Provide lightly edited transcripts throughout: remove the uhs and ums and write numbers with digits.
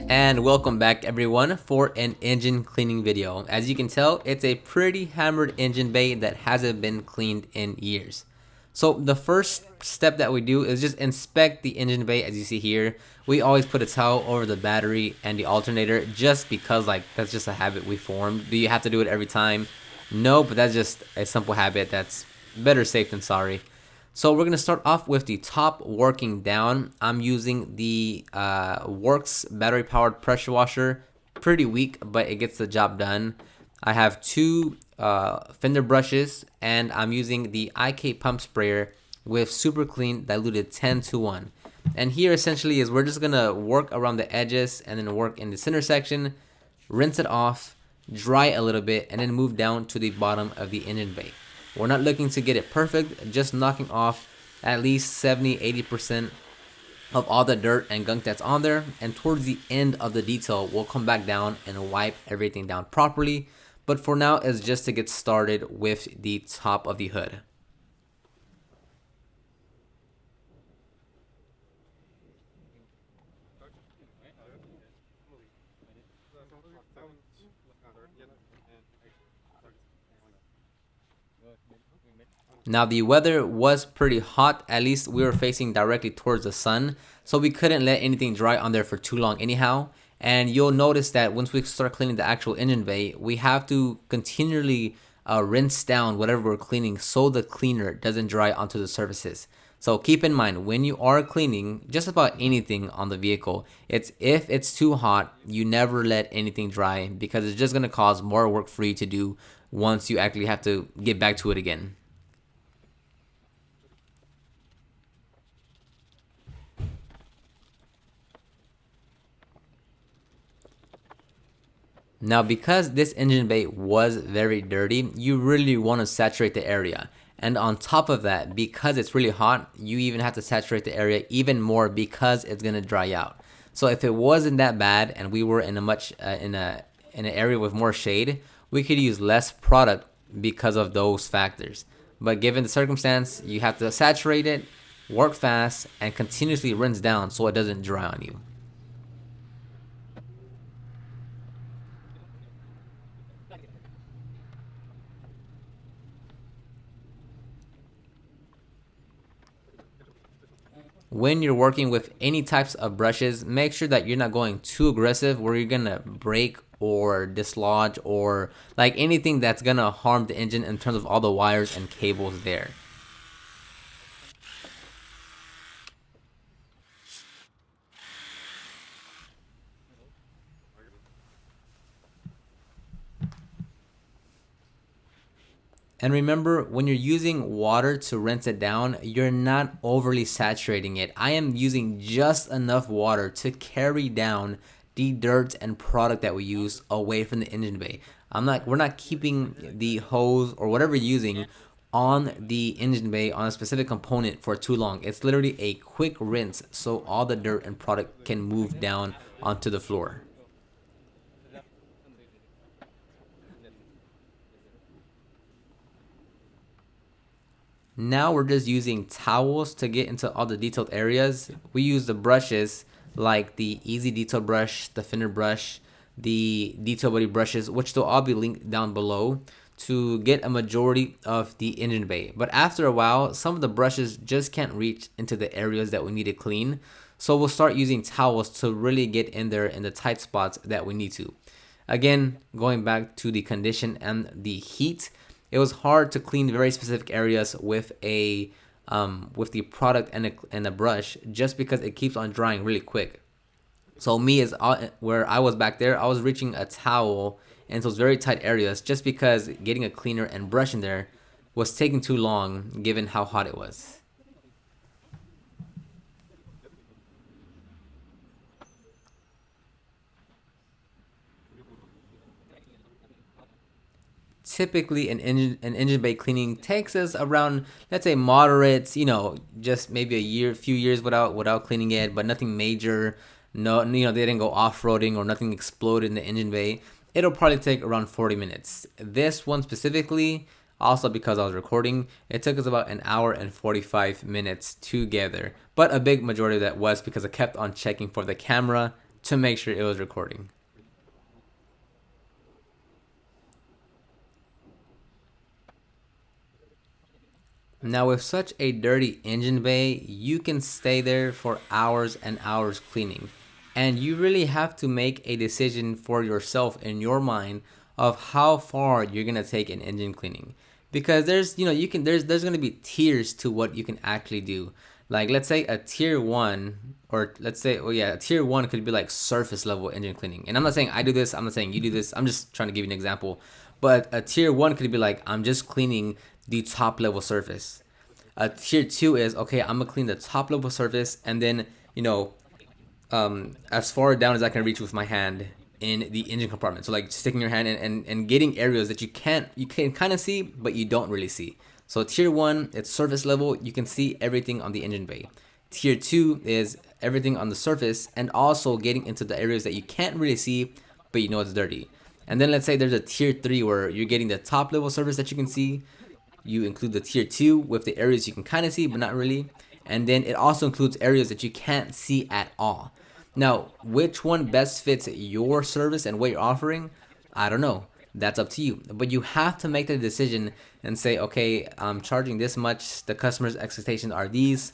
And welcome back everyone for an engine cleaning video. As you can tell, it's a pretty hammered engine bay that hasn't been cleaned in years. So the first step that we do is just inspect the engine bay. As you see here, we always put a towel over the battery and the alternator just because that's just a habit we formed. Do you have to do it every time? No, but that's just a simple habit that's better safe than sorry. So we're gonna start off with the top working down. I'm using the Works battery powered pressure washer. Pretty weak, but it gets the job done. I have two fender brushes, and I'm using the IK pump sprayer with super clean diluted 10-to-1. And here essentially is we're just gonna work around the edges and then work in the center section, rinse it off, dry a little bit, and then move down to the bottom of the engine bay. We're not looking to get it perfect, just knocking off at least 70-80% of all the dirt and gunk that's on there. And towards the end of the detail, we'll come back down and wipe everything down properly. But for now, it's just to get started with the top of the hood. Now the weather was pretty hot, at least we were facing directly towards the sun, so we couldn't let anything dry on there for too long anyhow. And you'll notice that once we start cleaning the actual engine bay, we have to continually rinse down whatever we're cleaning so the cleaner doesn't dry onto the surfaces. So keep in mind, when you are cleaning just about anything on the vehicle, if it's too hot, you never let anything dry because it's just going to cause more work for you to do once you actually have to get back to it again. Now, because this engine bay was very dirty, you really want to saturate the area. And on top of that, because it's really hot, you even have to saturate the area even more because it's going to dry out. So if it wasn't that bad and we were in an area with more shade, we could use less product because of those factors. But given the circumstance, you have to saturate it, work fast, and continuously rinse down so it doesn't dry on you. When you're working with any types of brushes, make sure that you're not going too aggressive where you're gonna break or dislodge or like anything that's gonna harm the engine in terms of all the wires and cables there. And remember, when you're using water to rinse it down, you're not overly saturating it. I am using just enough water to carry down the dirt and product that we use away from the engine bay. We're not keeping the hose or whatever you're using on the engine bay on a specific component for too long. It's literally a quick rinse so all the dirt and product can move down onto the floor. Now we're just using towels to get into all the detailed areas. We use the brushes like the Easy Detail brush, the Fender brush, the Detail Buddy brushes, which they'll all be linked down below to get a majority of the engine bay. But after a while, some of the brushes just can't reach into the areas that we need to clean. So we'll start using towels to really get in there in the tight spots that we need to. Again, going back to the condition and the heat, it was hard to clean very specific areas with the product and a brush just because it keeps on drying really quick. So where I was back there, I was reaching a towel into those very tight areas just because getting a cleaner and brush in there was taking too long given how hot it was. Typically an engine bay cleaning takes us around, let's say, moderate, just maybe few years without cleaning it, but nothing major. No, they didn't go off-roading or nothing exploded in the engine bay. It'll probably take around 40 minutes. This one specifically, also because I was recording, it took us about an hour and 45 minutes together. But a big majority of that was because I kept on checking for the camera to make sure it was recording. Now with such a dirty engine bay, you can stay there for hours and hours cleaning. And you really have to make a decision for yourself in your mind of how far you're going to take an engine cleaning. Because there's, you can there's going to be tiers to what you can actually do. Like let's say a tier 1, or let's say a tier 1 could be like surface level engine cleaning. And I'm not saying I do this, I'm not saying you do this. I'm just trying to give you an example. But a tier 1 could be like I'm just cleaning the top level surface. A tier 2 is okay, I'm gonna clean the top level surface, and then as far down as I can reach with my hand in the engine compartment. So like sticking your hand in and getting areas that you can kind of see but you don't really see. So tier 1, it's surface level, you can see everything on the engine bay. Tier 2 is everything on the surface and also getting into the areas that you can't really see but you know it's dirty. And then let's say there's a tier 3 where you're getting the top level surface that you can see. You include the tier 2 with the areas you can kind of see but not really, and then it also includes areas that you can't see at all. Now which one best fits your service and what you're offering, I don't know, that's up to you. But you have to make the decision and say, okay, I'm charging this much, the customer's expectations are these,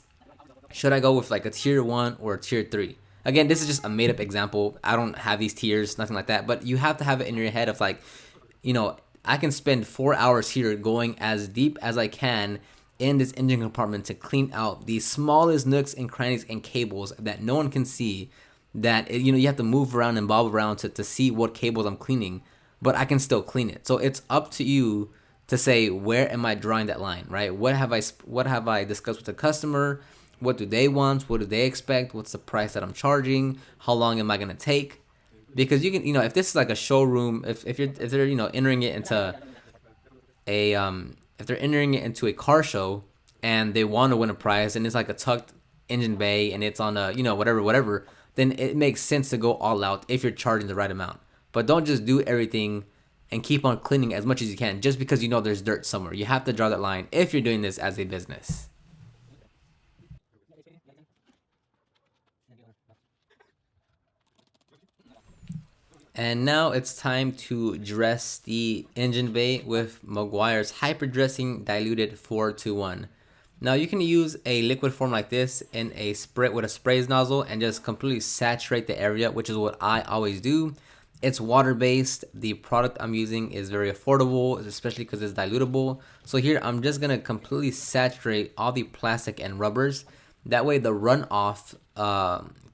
should I go with like a tier 1 or a tier 3? Again, this is just a made up example, I don't have these tiers, nothing like that, but you have to have it in your head of like, you know, I can spend 4 hours here going as deep as I can in this engine compartment to clean out the smallest nooks and crannies and cables that no one can see, that you have to move around and bob around to see what cables I'm cleaning, but I can still clean it. So it's up to you to say, where am I drawing that line, right? What have I discussed with the customer? What do they want? What do they expect? What's the price that I'm charging? How long am I going to take? Because you can, if this is like a showroom, if they're entering it into a if they're entering it into a car show and they want to win a prize and it's like a tucked engine bay and it's on a whatever, then it makes sense to go all out if you're charging the right amount. But don't just do everything and keep on cleaning as much as you can just because there's dirt somewhere. You have to draw that line if you're doing this as a business. And now it's time to dress the engine bay with Meguiar's Hyper Dressing Diluted 4-to-1. Now you can use a liquid form like this in a spray with a sprays nozzle and just completely saturate the area, which is what I always do. It's water based. The product I'm using is very affordable, especially because it's dilutable. So here I'm just gonna completely saturate all the plastic and rubbers. That way the runoff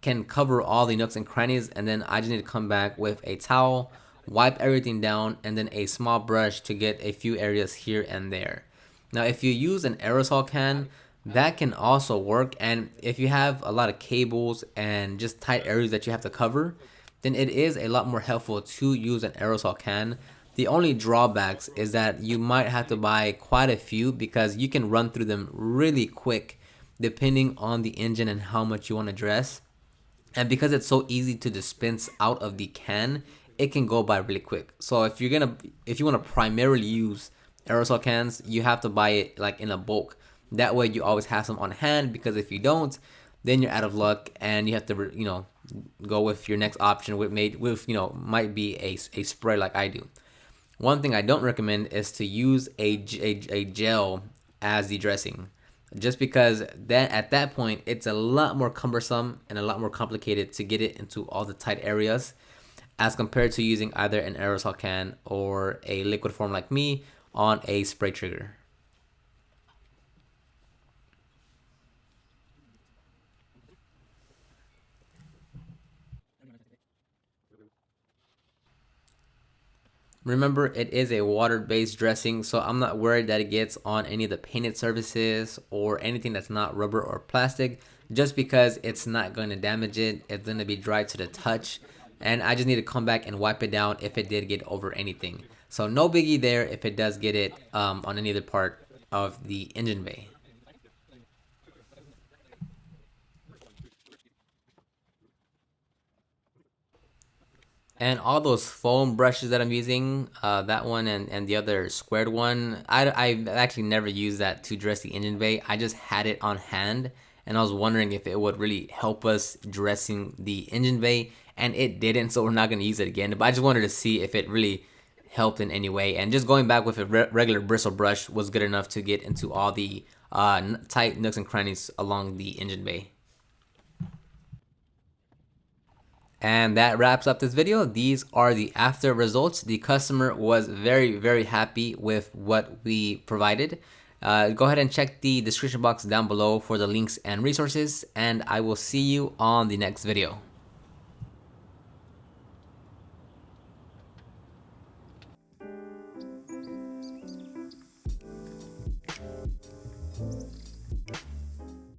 can cover all the nooks and crannies, and then I just need to come back with a towel, wipe everything down, and then a small brush to get a few areas here and there. Now if you use an aerosol can, that can also work, and if you have a lot of cables and just tight areas that you have to cover, then it is a lot more helpful to use an aerosol can. The only drawbacks is that you might have to buy quite a few because you can run through them really quick depending on the engine and how much you want to dress. And because it's so easy to dispense out of the can, it can go by really quick. So if you want to primarily use aerosol cans, you have to buy it like in a bulk. That way you always have some on hand, because if you don't, then you're out of luck and you have to go with your next option might be a spray like I do. One thing I don't recommend is to use a gel as the dressing, just because that at that point it's a lot more cumbersome and a lot more complicated to get it into all the tight areas as compared to using either an aerosol can or a liquid form like me on a spray trigger. Remember, it is a water-based dressing, so I'm not worried that it gets on any of the painted surfaces or anything that's not rubber or plastic, just because it's not going to damage it. It's going to be dry to the touch, and I just need to come back and wipe it down if it did get over anything. So no biggie there if it does get it on any other part of the engine bay. And all those foam brushes that I'm using, that one and the other squared one, I actually never used that to dress the engine bay. I just had it on hand and I was wondering if it would really help us dressing the engine bay, and it didn't, so we're not going to use it again. But I just wanted to see if it really helped in any way, and just going back with a regular bristle brush was good enough to get into all the tight nooks and crannies along the engine bay. And that wraps up this video. These are the after results. The customer was very happy with what we provided. Go ahead and check the description box down below for the links and resources, and I will see you on the next video.